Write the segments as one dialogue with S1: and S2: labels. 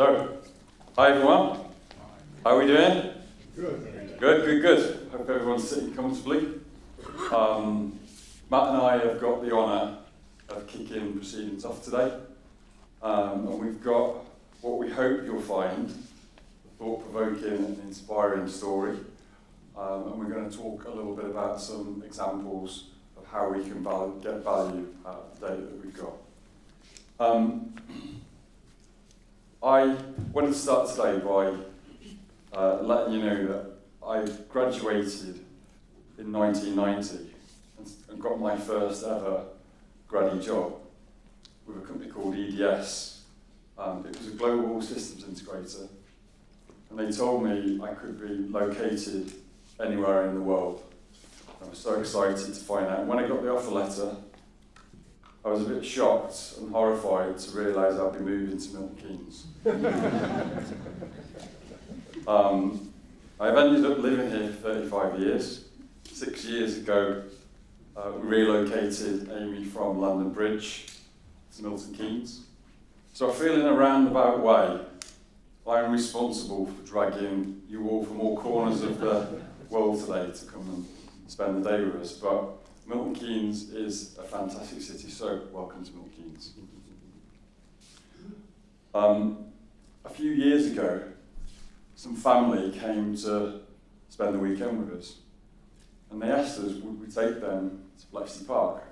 S1: So, hi everyone. How are we doing?
S2: Good.
S1: Good. Hope everyone's sitting comfortably. Matt and I have got the honour of kicking proceedings off today. And we've got what we hope you'll find a thought-provoking and inspiring story. And we're going to talk a little bit about some examples of how we can get value out of the data that we've got. I wanted to start today by letting you know that I graduated in 1990 and got my first ever graddy job with a company called EDS. It was a global systems integrator, and they told me I could be located anywhere in the world. I was so excited to find out. When I got the offer letter, I was a bit shocked and horrified to realise I'd be moving to Milton Keynes. I've ended up living here for 35 years. 6 years ago, we relocated Aiimi from London Bridge to Milton Keynes. So I feel in a roundabout way, I'm responsible for dragging you all from all corners of the world today to come and spend the day with us. But Milton Keynes is a fantastic city, so welcome to Milton Keynes. A few years ago, some family came to spend the weekend with us, and they asked us would we take them to Bletchley Park.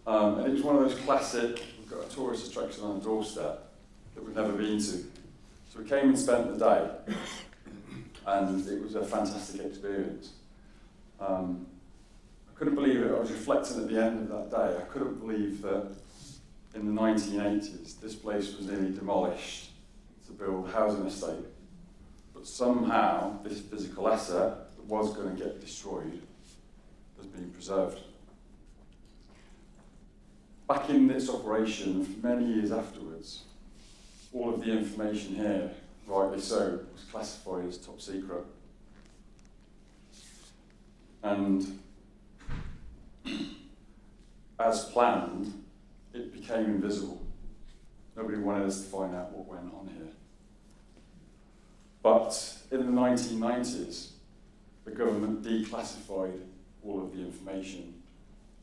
S1: And it was one of those classic, we've got a tourist attraction on the doorstep that we've never been to. So we came and spent the day, and it was a fantastic experience. I couldn't believe it. I was reflecting at the end of that day. I couldn't believe that in the 1980s, this place was nearly demolished to build a housing estate. But somehow, this physical asset that was going to get destroyed has been preserved. Back in this operation, for many years afterwards, all of the information here, rightly so, was classified as top secret. And as planned, it became invisible. Nobody wanted us to find out what went on here. But in the 1990s, the government declassified all of the information,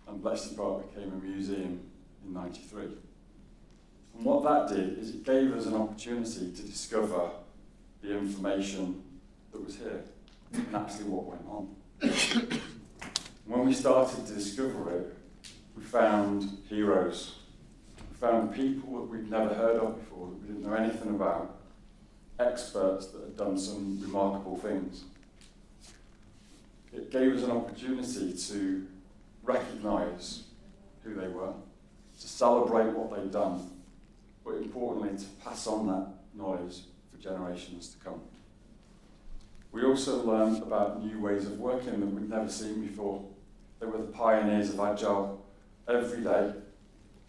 S1: and Bletchley Park became a museum in '93. And what that did is it gave us an opportunity to discover the information that was here and actually what went on. When we started to discover it, we found heroes. We found people that we'd never heard of before, that we didn't know anything about, experts that had done some remarkable things. It gave us an opportunity to recognise who they were, to celebrate what they'd done, but importantly to pass on that knowledge for generations to come. We also learned about new ways of working that we'd never seen before. They were the pioneers of Agile, every day,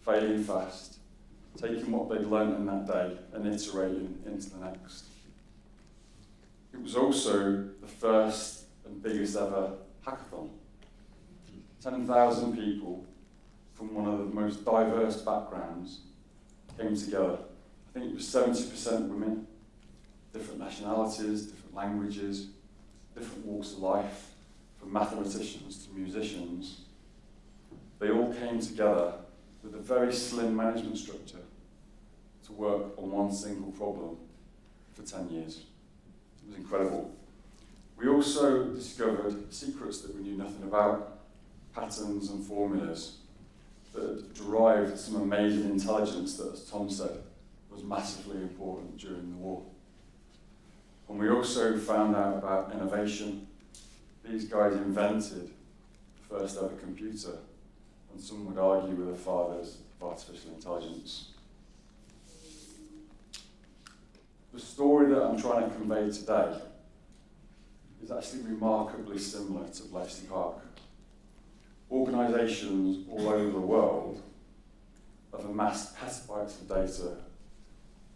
S1: failing fast, taking what they'd learned in that day and iterating into the next. It was also the first and biggest ever hackathon. 10,000 people from one of the most diverse backgrounds came together. I think it was 70% women, different nationalities, different languages, different walks of life, from mathematicians to musicians. They all came together with a very slim management structure to work on one single problem for 10 years. It was incredible. We also discovered secrets that we knew nothing about, patterns and formulas that derived some amazing intelligence that, as Tom said, was massively important during the war. And we also found out about innovation. These guys invented the first ever computer, and some would argue were the fathers of artificial intelligence. The story that I'm trying to convey today is actually remarkably similar to Bletchley Park. Organisations all over the world have amassed petabytes of data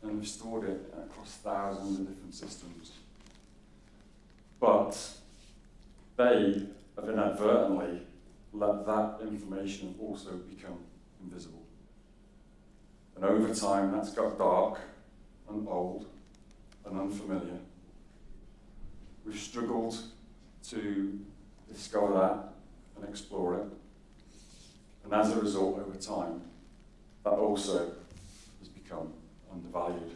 S1: and have stored it across thousands of different systems. But they have inadvertently let that information also become invisible. And over time, that's got dark, and old and unfamiliar. We've struggled to discover that and explore it. And as a result, over time, that also has become undervalued.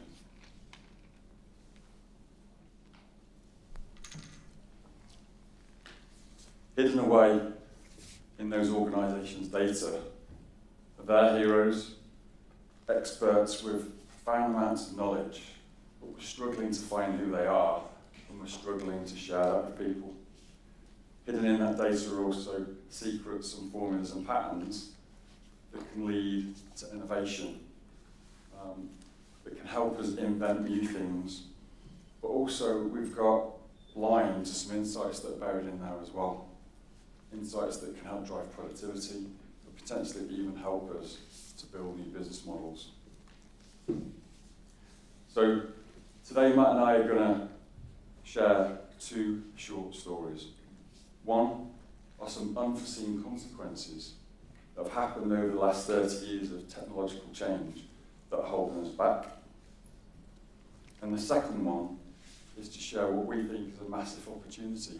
S1: Hidden away in those organisations' data are their heroes, experts with profound amounts of knowledge, but we're struggling to find who they are, and we're struggling to share that with people. Hidden in that data are also secrets and formulas and patterns that can lead to innovation, that can help us invent new things, but also we've got blind to some insights that are buried in there as well. Insights that can help drive productivity, but potentially even help us to build new business models. So today Matt and I are going to share two short stories. One are some unforeseen consequences that have happened over the last 30 years of technological change that are holding us back. And the second one is to share what we think is a massive opportunity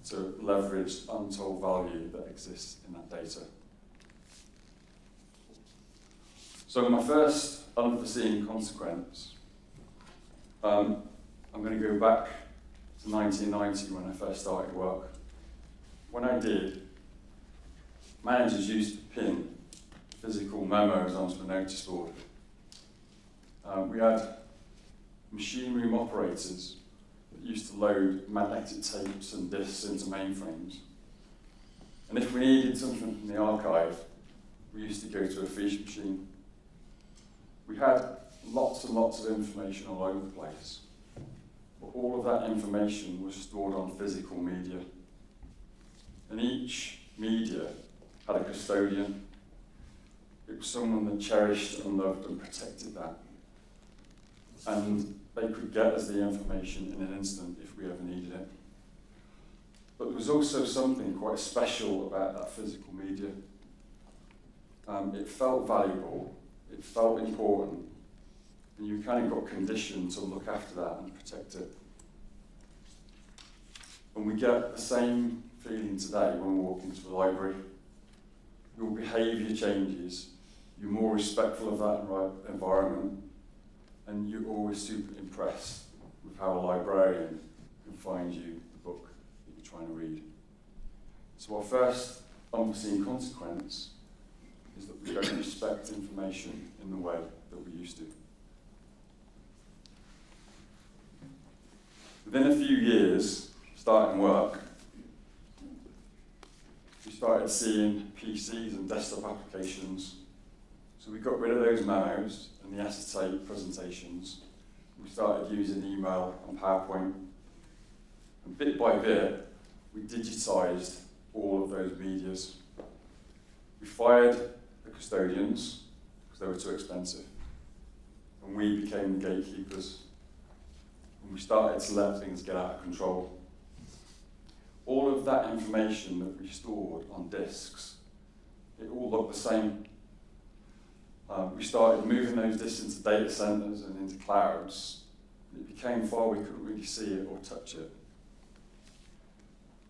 S1: to leverage untold value that exists in that data. So my first unforeseen consequence, I'm going to go back to 1990 when I first started work. When I did, managers used to pin physical memos onto a notice board. We had machine room operators that used to load magnetic tapes and disks into mainframes. And if we needed something from the archive, we used to go to a fiche machine. We had lots and lots of information all over the place. But all of that information was stored on physical media. And each media had a custodian. It was someone that cherished and loved and protected that. And they could get us the information in an instant if we ever needed it. But there was also something quite special about that physical media. It felt valuable, it felt important, and you kind of got conditioned to look after that and protect it. And we get the same feeling today when we walk into a library. Your behaviour changes, you're more respectful of that environment, and you're always super impressed with how a librarian can find you the book that you're trying to read. So our first unforeseen consequence is that we don't respect information in the way that we used to. Within a few years, starting work, we started seeing PCs and desktop applications. So we got rid of those memos and the acetate presentations. We started using email and PowerPoint. And bit by bit, we digitised all of those medias. We fired the custodians because they were too expensive. And we became the gatekeepers. And we started to let things get out of control. All of that information that we stored on disks, it all looked the same. We started moving those disks into data centres and into clouds. It became far we couldn't really see it or touch it.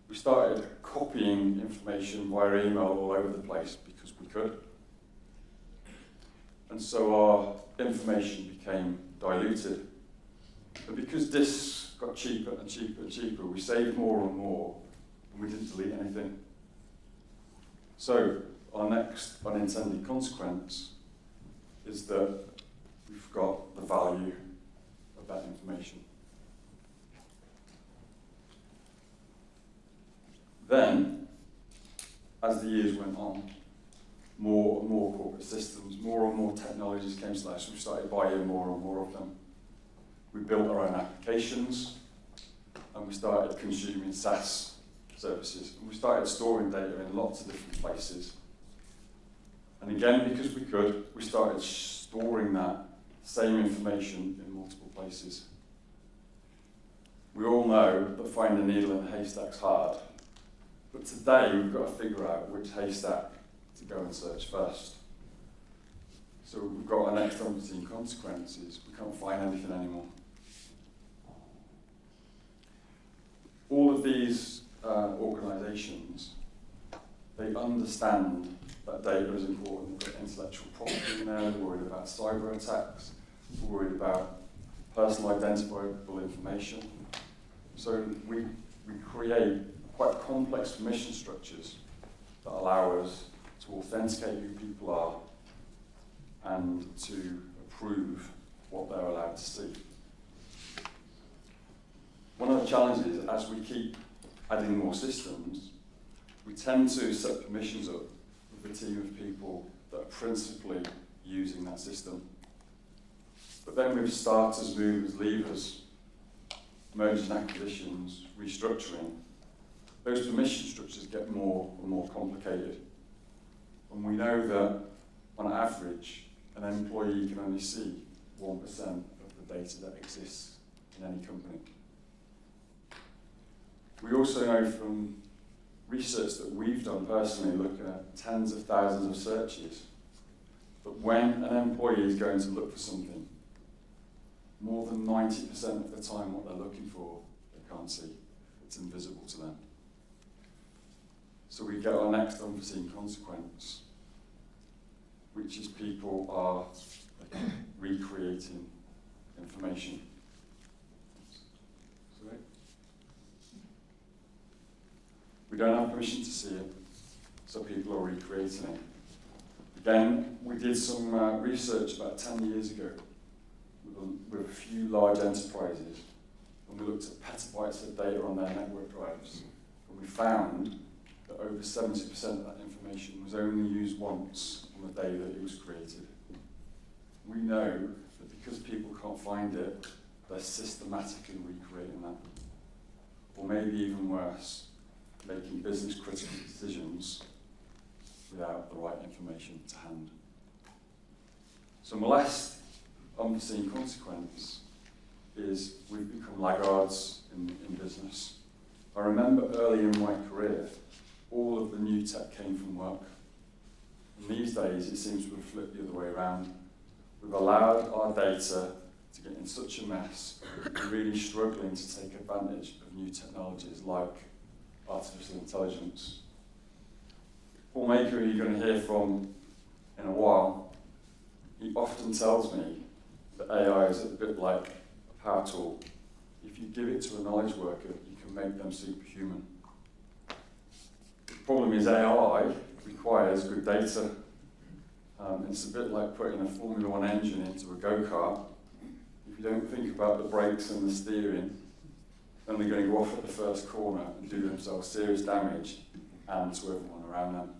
S1: We started copying information via email all over the place because we could. And so our information became diluted. And because disks got cheaper and cheaper and cheaper, we saved more and more, and we didn't delete anything. So our next unintended consequence is that we've got the value of that information. Then, as the years went on, more and more corporate systems, more and more technologies came to life, so we started buying more and more of them. We built our own applications, and we started consuming SaaS services, and we started storing data in lots of different places. And again, because we could, we started storing that same information in multiple places. We all know that finding a needle in a haystack's hard, but today we've got to figure out which haystack to go and search first. So we've got our next unforeseen consequences. We can't find anything anymore. All of these organisations, they understand that data is important. They've got intellectual property in there, they're worried about cyber attacks, they're worried about personal identifiable information. So we create quite complex permission structures that allow us to authenticate who people are and to approve what they're allowed to see. One of the challenges, as we keep adding more systems, we tend to set permissions up with a team of people that are principally using that system. But then with starters, movers, leavers, mergers and acquisitions, restructuring, those permission structures get more and more complicated. And we know that, on average, an employee can only see 1% of the data that exists in any company. We also know from research that we've done personally, looking at tens of thousands of searches, that when an employee is going to look for something, more than 90% of the time what they're looking for, they can't see. It's invisible to them. So we get our next unforeseen consequence, which is people are recreating information. Sorry? We don't have permission to see it, so people are recreating it. Again, we did some research about 10 years ago with a few large enterprises, and we looked at petabytes of data on their network drives, and we found that over 70% of that information was only used once on the day that it was created. We know that because people can't find it, they're systematically recreating that. Or maybe even worse, making business critical decisions without the right information to hand. So my last unforeseen consequence is we've become laggards in business. I remember early in my career, all of the new tech came from work. And these days, it seems to have flipped the other way around. We've allowed our data to get in such a mess, we're really struggling to take advantage of new technologies like artificial intelligence. Paul Maker, who you're going to hear from in a while, he often tells me that AI is a bit like a power tool. If you give it to a knowledge worker, you can make them superhuman. The problem is AI requires good data. It's a bit like putting a Formula One engine into a go-kart. If you don't think about the brakes and the steering, then they're going to go off at the first corner and do themselves serious damage and to everyone around them.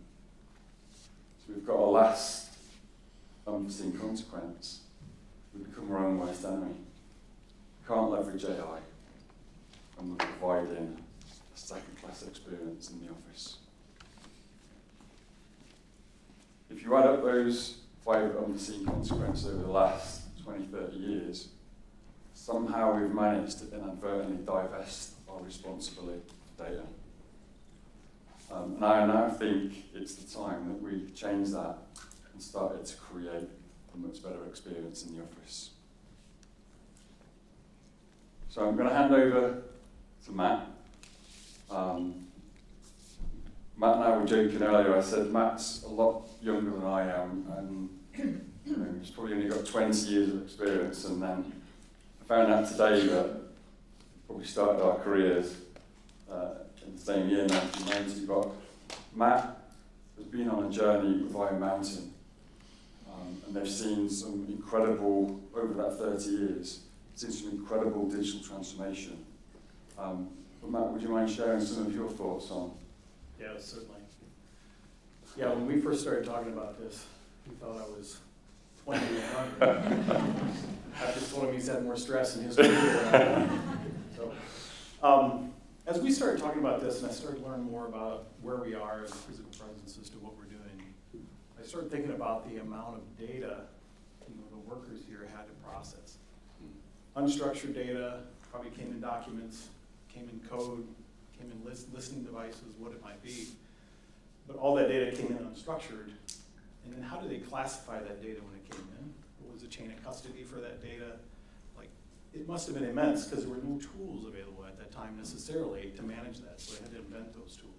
S1: So we've got our last unforeseen consequence. We become our own worst enemy. We can't leverage AI, and we're providing a second-class experience in the office. If you add up those 5 unforeseen consequences over the last 20, 30 years, somehow we've managed to inadvertently divest our responsibility for data. And I now think it's the time that we change that and started to create a much better experience in the office. So I'm going to hand over to Matt. Matt and I were joking earlier. I said Matt's a lot younger than I am, and he's probably only got 20 years of experience. And then I found out today that we probably started our careers in the same year, 1990. But Matt has been on a journey with Aiimi Mountain, and they've seen some incredible, over that 30 years, seen some incredible digital transformation. But Matt, would you mind sharing some of your thoughts on?
S2: Yeah, certainly. Yeah, when we first started talking about this, we thought I was 20 years younger. After told him he's had more stress in his career. So, as we started talking about this and I started learning more about where we are as a physical presence as to what we're doing, I started thinking about the amount of data the workers here had to process. Unstructured data probably came in documents, came in code, came in listening devices, what it might be. But all that data came in unstructured, And then how do they classify that data when it came in? What was the chain of custody for that data? Like, it must have been immense because there were no tools available at that time necessarily to manage that, so they had to invent those tools.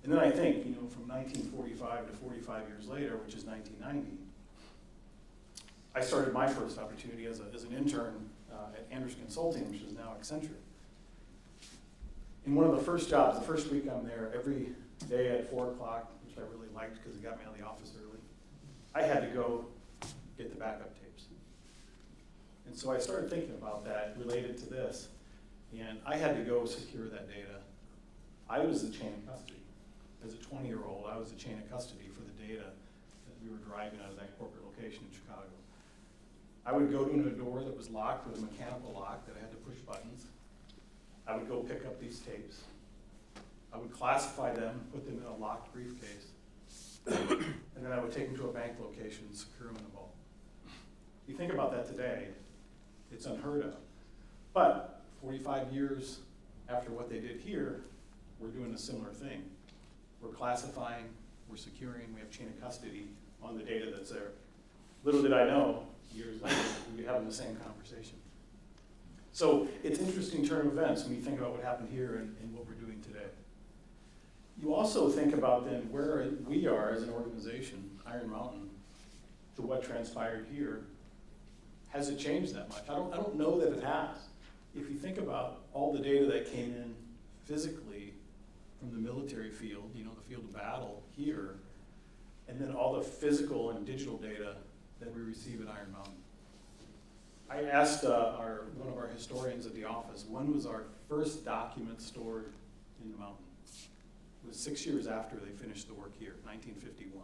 S2: And then I think, from 1945 to 45 years later, which is 1990, I started my first opportunity as an intern at Anderson Consulting, which is now Accenture. In one of the first jobs, the first week I'm there, every day at 4 o'clock, which I really liked because it got me out of the office early, I had to go get the backup tapes. And so I started thinking about that related to this, and I had to go secure that data. I was the chain of custody. As a 20-year-old, I was the chain of custody for the data that we were driving out of that corporate location in Chicago. I would go to a door that was locked with a mechanical lock that I had to push buttons. I would go pick up these tapes. I would classify them, put them in a locked briefcase, and then I would take them to a bank location and secure them in a vault. You think about that today, it's unheard of. But 45 years after what they did here, we're doing a similar thing. We're classifying, we're securing, we have chain of custody on the data that's there. Little did I know, years later, we'd be having the same conversation. So it's an interesting turn of events when you think about what happened here and what we're doing today. You also think about then where we are as an organization, Iron Mountain, to what transpired here. Has it changed that much? I don't know that it has. If you think about all the data that came in physically from the military field, the field of battle here, and then all the physical and digital data that we receive at Iron Mountain. I asked one of our historians at the office, when was our first document stored in the mountain? It was 6 years after they finished the work here, 1951.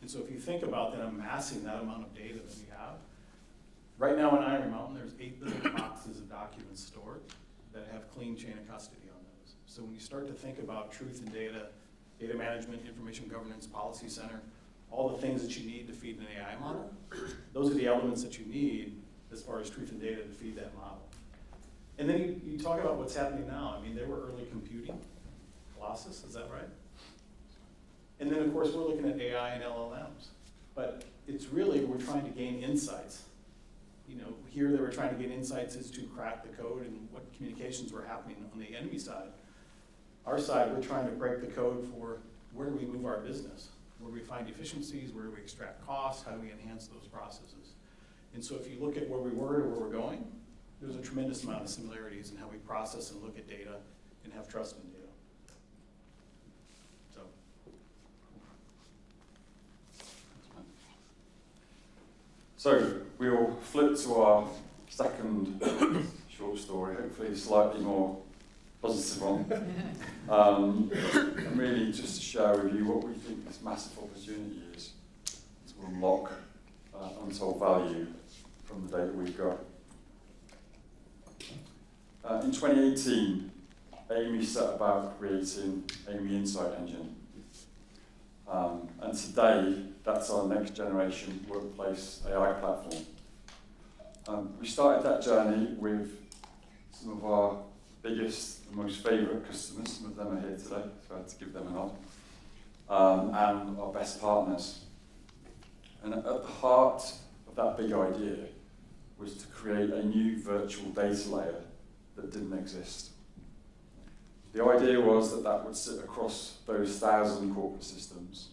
S2: And so if you think about then amassing that amount of data that we have, right now in Iron Mountain, there's 8 billion boxes of documents stored that have clean chain of custody on those. So when you start to think about truth and data, data management, information governance, policy center, all the things that you need to feed an AI model, those are the elements that you need as far as truth and data to feed that model. And then you talk about what's happening now. I mean, there were early computing, Colossus, is that right? And then of course we're looking at AI and LLMs. But it's really, we're trying to gain insights. Here they were trying to gain insights as to crack the code and what communications were happening on the enemy side. Our side, we're trying to break the code for where do we move our business? Where do we find efficiencies? Where do we extract costs? How do we enhance those processes? And so if you look at where we were to where we're going, there's a tremendous amount of similarities in how we process and look at data and have trust in data.
S1: So we'll flip to our second short story, hopefully slightly more positive one. And really just to share with you what we think this massive opportunity is to unlock untold value from the data we've got. In 2018, Aiimi set about creating Aiimi Insight Engine. And today, that's our next generation workplace AI platform. We started that journey with some of our biggest and most favourite customers. Some of them are here today, so I had to give them a nod. And our best partners. And at the heart of that big idea was to create a new virtual data layer that didn't exist. The idea was that that would sit across those 1,000 corporate systems.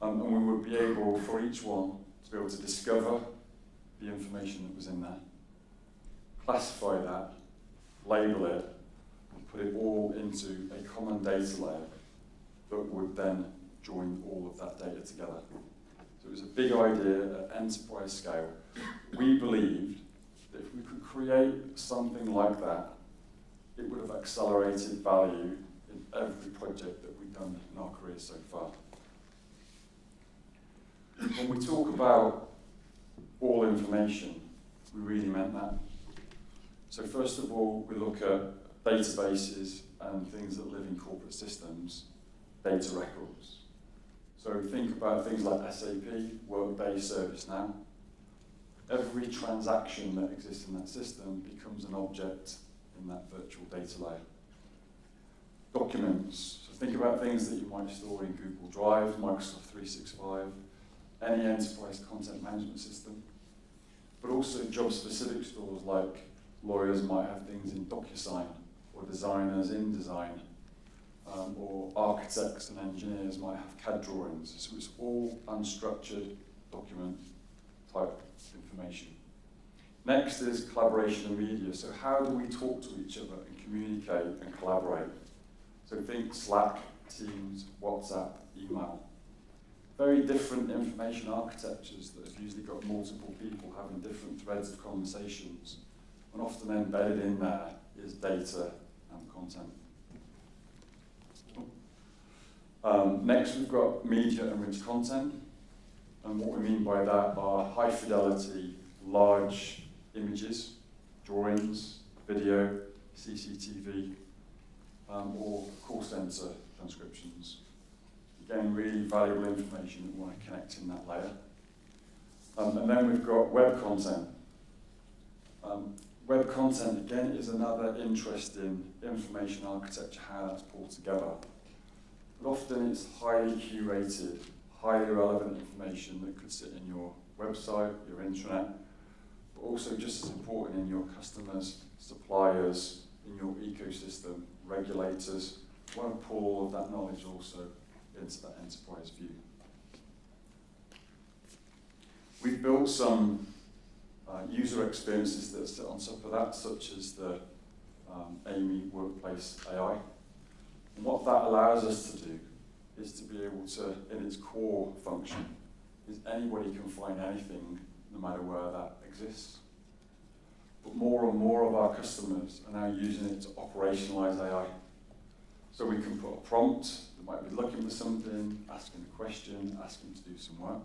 S1: And we would be able, for each one, to be able to discover the information that was in there, classify that, label it, and put it all into a common data layer that would then join all of that data together. So it was a big idea at enterprise scale. We believed that if we could create something like that, it would have accelerated value in every project that we've done in our career so far. When we talk about all information, we really meant that. So first of all, we look at databases and things that live in corporate systems, data records. So think about things like SAP, Workday, ServiceNow. Every transaction that exists in that system becomes an object in that virtual data layer. Documents. So think about things that you might store in Google Drive, Microsoft 365, any enterprise content management system, but also job-specific stores like lawyers might have things in DocuSign, or designers in Design, or architects and engineers might have CAD drawings. So it's all unstructured document type information. Next is collaboration and media. So how do we talk to each other and communicate and collaborate? So think Slack, Teams, WhatsApp, email. Very different information architectures that have usually got multiple people having different threads of conversations. And often embedded in there is data and content. Next, we've got media and rich content. And what we mean by that are high fidelity, large images, drawings, video, CCTV, or call center transcriptions. Again, really valuable information that we want to connect in that layer. And then we've got web content. Web content, again, is another interesting information architecture, how that's pulled together. But often it's highly curated, highly relevant information that could sit in your website, your intranet, but also just as important in your customers, suppliers, in your ecosystem, regulators. We want to pull all of that knowledge also into that enterprise view. We've built some user experiences that sit on top of that, such as the Aiimi Workplace AI. And what that allows us to do is to be able to, in its core function, is anybody can find anything, no matter where that exists. But more and more of our customers are now using it to operationalize AI. So we can put a prompt, they might be looking for something, asking a question, asking to do some work.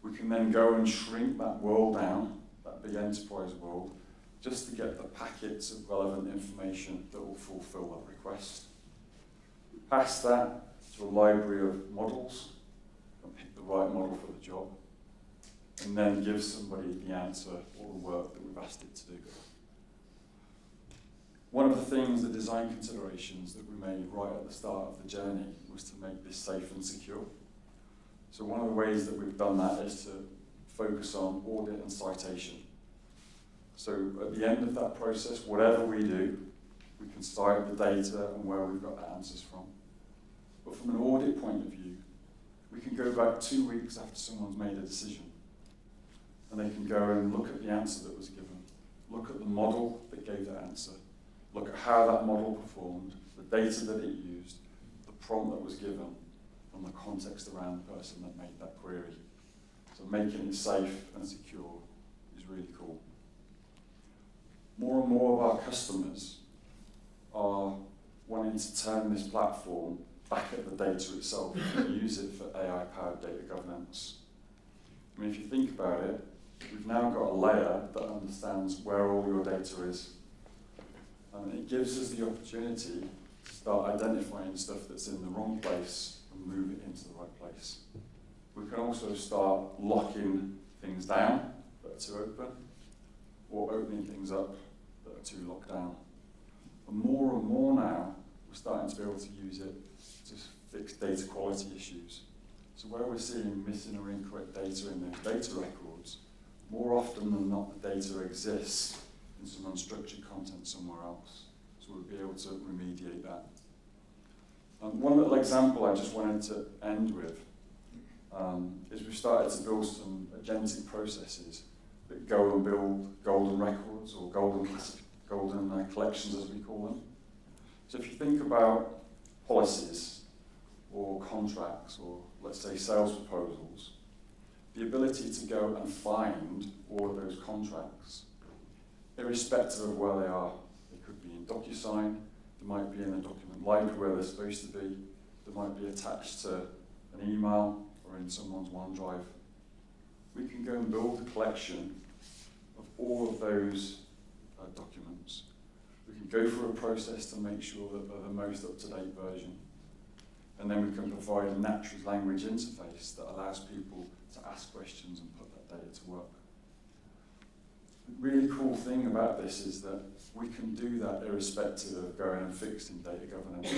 S1: We can then go and shrink that world down, that big enterprise world, just to get the packets of relevant information that will fulfill that request. Pass that to a library of models, and pick the right model for the job, and then give somebody the answer or the work that we've asked it to do. One of the things, the design considerations that we made right at the start of the journey was to make this safe and secure. So one of the ways that we've done that is to focus on audit and citation. So at the end of that process, whatever we do, we can cite the data and where we've got the answers from. But from an audit point of view, we can go back 2 weeks after someone's made a decision, and they can go and look at the answer that was given, look at the model that gave that answer, look at how that model performed, the data that it used, the prompt that was given, and the context around the person that made that query. So making it safe and secure is really cool. More and more of our customers are wanting to turn this platform back at the data itself and use it for AI-powered data governance. I mean, if you think about it, we've now got a layer that understands where all your data is. And it gives us the opportunity to start identifying stuff that's in the wrong place and move it into the right place. We can also start locking things down that are too open, or opening things up that are too locked down. And more now, we're starting to be able to use it to fix data quality issues. So where we're seeing missing or incorrect data in those data records, more often than not, the data exists in some unstructured content somewhere else. So we'll be able to remediate that. One little example I just wanted to end with is we've started to build some agentic processes that go and build golden records, or golden collections as we call them. So if you think about policies or contracts, or let's say sales proposals, the ability to go and find all of those contracts, irrespective of where they are. They could be in DocuSign, they might be in a document library where they're supposed to be, they might be attached to an email or in someone's OneDrive. We can go and build a collection of all of those documents. We can go through a process to make sure that they're the most up-to-date version. And then we can provide a natural language interface that allows people to ask questions and put that data to work. The really cool thing about this is that we can do that irrespective of going and fixing data governance.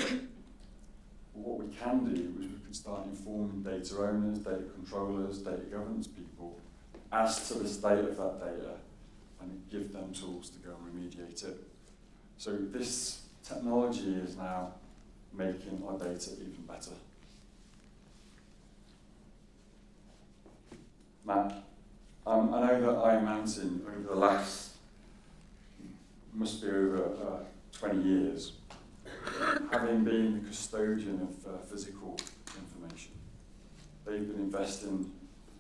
S1: But what we can do is we can start informing data owners, data controllers, data governance people as to the state of that data and give them tools to go and remediate it. So this technology is now making our data even better. Matt, I know that Aiimi Mountain over the last, must be over 20 years, having been the custodian of physical information, they've been investing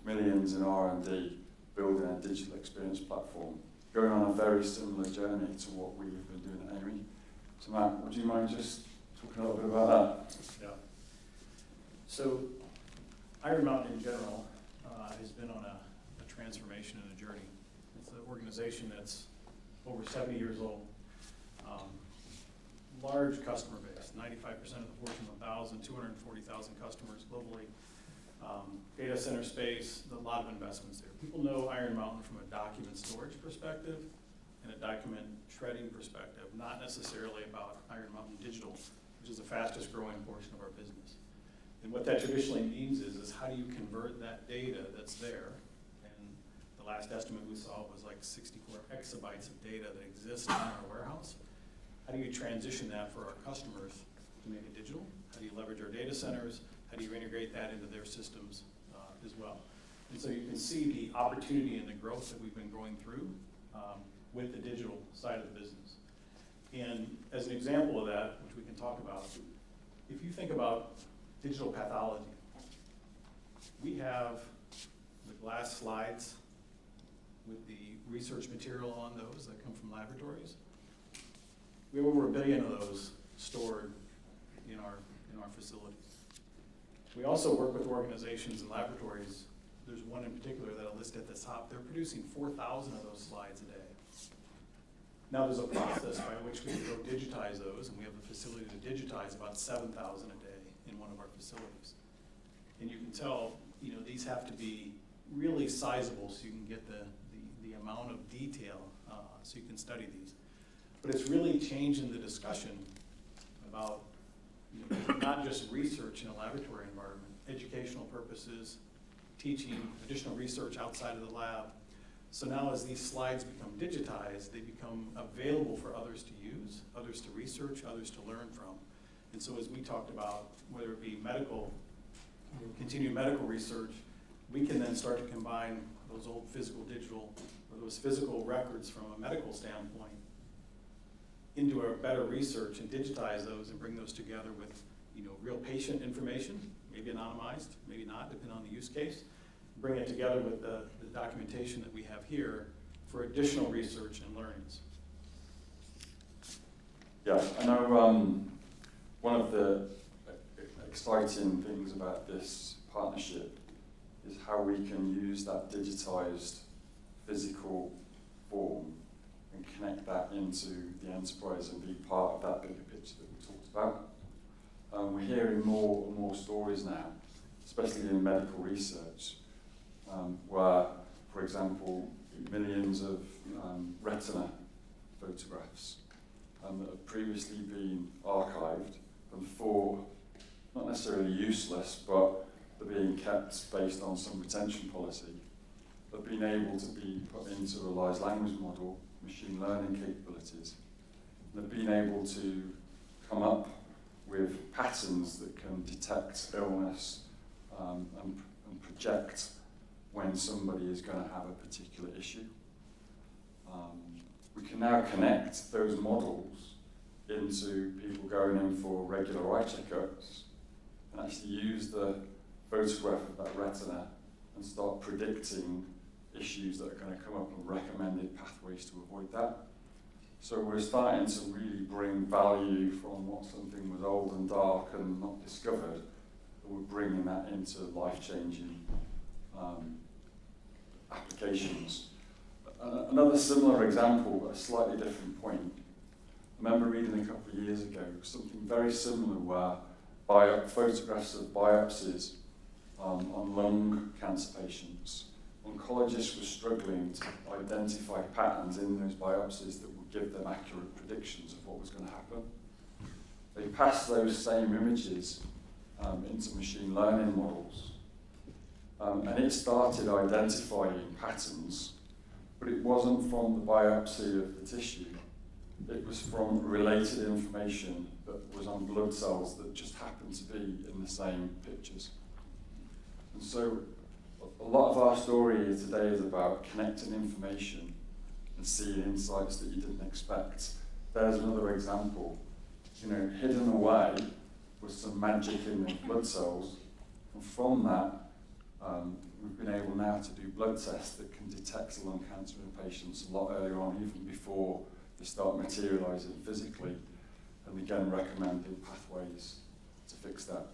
S1: millions in R&D, building a digital experience platform, going on a very similar journey to what we've been doing at Aiimi. So Matt, would you mind just talking a little bit about that?
S2: Yeah. So Iron Mountain in general has been on a transformation and a journey. It's an organization that's over 70 years old. Large customer base, 95% of the Fortune 1000, 240,000 customers globally. Data center space, a lot of investments there. People know Iron Mountain from a document storage perspective and a document shredding perspective, not necessarily about Iron Mountain Digital, which is the fastest growing portion of our business. And what that traditionally means is how do you convert that data that's there? And the last estimate we saw was like 64 exabytes of data that exists in our warehouse. How do you transition that for our customers to make it digital? How do you leverage our data centers? How do you integrate that into their systems as well? And so you can see the opportunity and the growth that we've been going through with the digital side of the business. And as an example of that, which we can talk about, if you think about digital pathology, we have the glass slides with the research material on those that come from laboratories. We have over 1 billion of those stored in our facilities. We also work with organizations and laboratories. There's one in particular that I list at the top. They're producing 4,000 of those slides a day. Now there's a process by which we can go digitize those, and we have the facility to digitize about 7,000 a day in one of our facilities. And you can tell, these have to be really sizable so you can get the amount of detail so you can study these. But it's really changing the discussion about not just research in a laboratory environment, educational purposes, teaching, additional research outside of the lab. So now as these slides become digitized, they become available for others to use, others to research, others to learn from. And so as we talked about, whether it be medical, continued medical research, we can then start to combine those old physical digital, or those physical records from a medical standpoint into a better research and digitize those and bring those together with real patient information, maybe anonymized, maybe not, depending on the use case. Bring it together with the documentation that we have here for additional research and learnings.
S1: Yeah, I know one of the exciting things about this partnership is how we can use that digitized physical form and connect that into the enterprise and be part of that bigger picture that we talked about. We're hearing more and more stories now, especially in medical research, where, for example, millions of retina photographs that have previously been archived and thought not necessarily useless, but they're being kept based on some retention policy, have been able to be put into a large language model, machine learning capabilities. They've been able to come up with patterns that can detect illness and project when somebody is going to have a particular issue. We can now connect those models into people going in for regular eye checkups and actually use the photograph of that retina and start predicting issues that are going to come up and recommended pathways to avoid that. So we're starting to really bring value from what something was old and dark and not discovered, and we're bringing that into life-changing applications. Another similar example, but a slightly different point. I remember reading a couple of years ago something very similar where photographs of biopsies on lung cancer patients oncologists were struggling to identify patterns in those biopsies that would give them accurate predictions of what was going to happen. They passed those same images into machine learning models, and it started identifying patterns, but it wasn't from the biopsy of the tissue. It was from related information that was on blood cells that just happened to be in the same pictures. And so a lot of our story here today is about connecting information and seeing insights that you didn't expect. There's another example. Hidden away was some magic in the blood cells, and from that, we've been able now to do blood tests that can detect lung cancer in patients a lot earlier on, even before they start materialising physically, and again recommending pathways to fix that.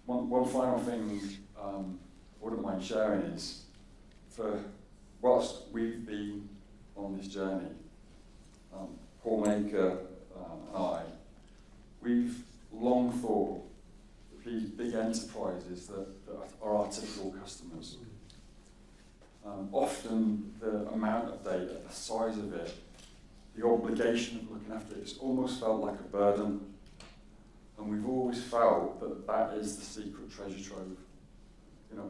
S1: One final thing I wouldn't mind sharing is, whilst we've been on this journey, Paul Maker and I, we've long thought that these big enterprises that are our typical customers, often the amount of data, the size of it, the obligation of looking after it, it's almost felt like a burden. And we've always felt that that is the secret treasure trove.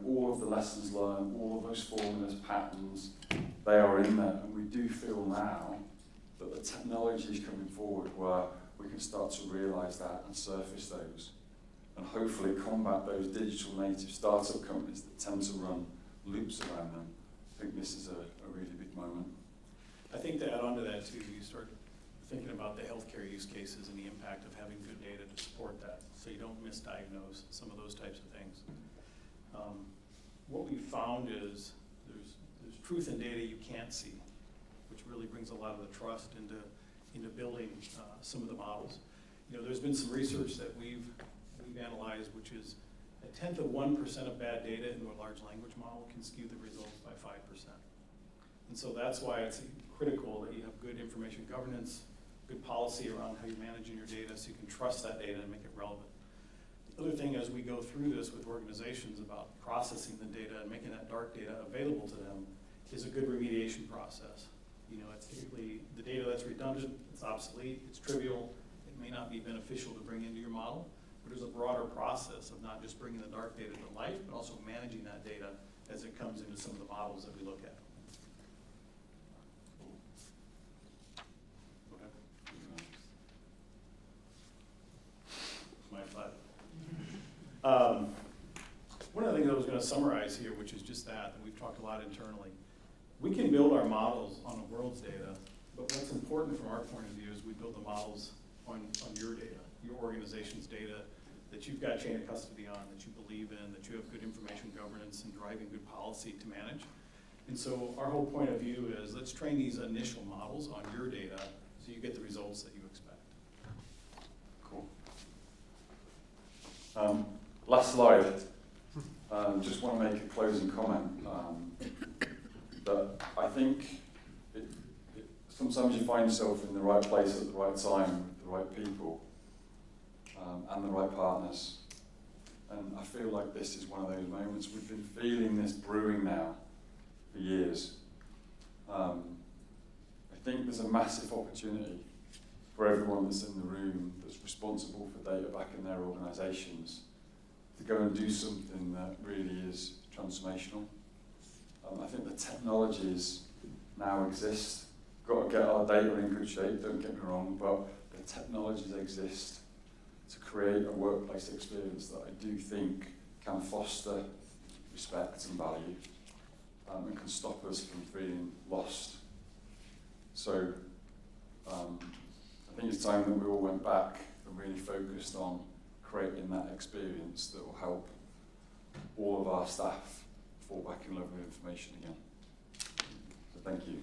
S1: All of the lessons learned, all of those formulas, patterns, they are in there. And we do feel now that the technology is coming forward where we can start to realise that and surface those, and hopefully combat those digital native startup companies that tend to run loops around them. I think this is a really big moment.
S2: I think to add on to that too, you start thinking about the healthcare use cases and the impact of having good data to support that, so you don't misdiagnose some of those types of things. What we found is there's truth in data you can't see, which really brings a lot of the trust into building some of the models. There's been some research that we've analyzed, which is 0.1% of bad data in a large language model can skew the results by 5%. And so that's why it's critical that you have good information governance, good policy around how you're managing your data so you can trust that data and make it relevant. The other thing as we go through this with organizations about processing the data and making that dark data available to them is a good remediation process. It's typically the data that's redundant, it's obsolete, it's trivial, it may not be beneficial to bring into your model, but there's a broader process of not just bringing the dark data to life, but also managing that data as it comes into some of the models that we look at. My slide. One of the things I was going to summarize here, which is just that we've talked a lot internally. We can build our models on the world's data, but what's important from our point of view is we build the models on your data, your organization's data, that you've got chain of custody on, that you believe in, that you have good information governance and driving good policy to manage. And so our whole point of view is let's train these initial models on your data so you get the results that you expect.
S1: Cool. Last slide. Just want to make a closing comment. That I think sometimes you find yourself in the right place at the right time with the right people and the right partners. And I feel like this is one of those moments. We've been feeling this brewing now for years. I think there's a massive opportunity for everyone that's in the room that's responsible for data back in their organisations to go and do something that really is transformational. I think the technologies now exist. Got to get our data in good shape, don't get me wrong, but the technologies exist to create a workplace experience that I do think can foster respect and value and can stop us from feeling lost. So I think it's time that we all went back and really focused on creating that experience that will help all of our staff fall back in love with information again. So thank you.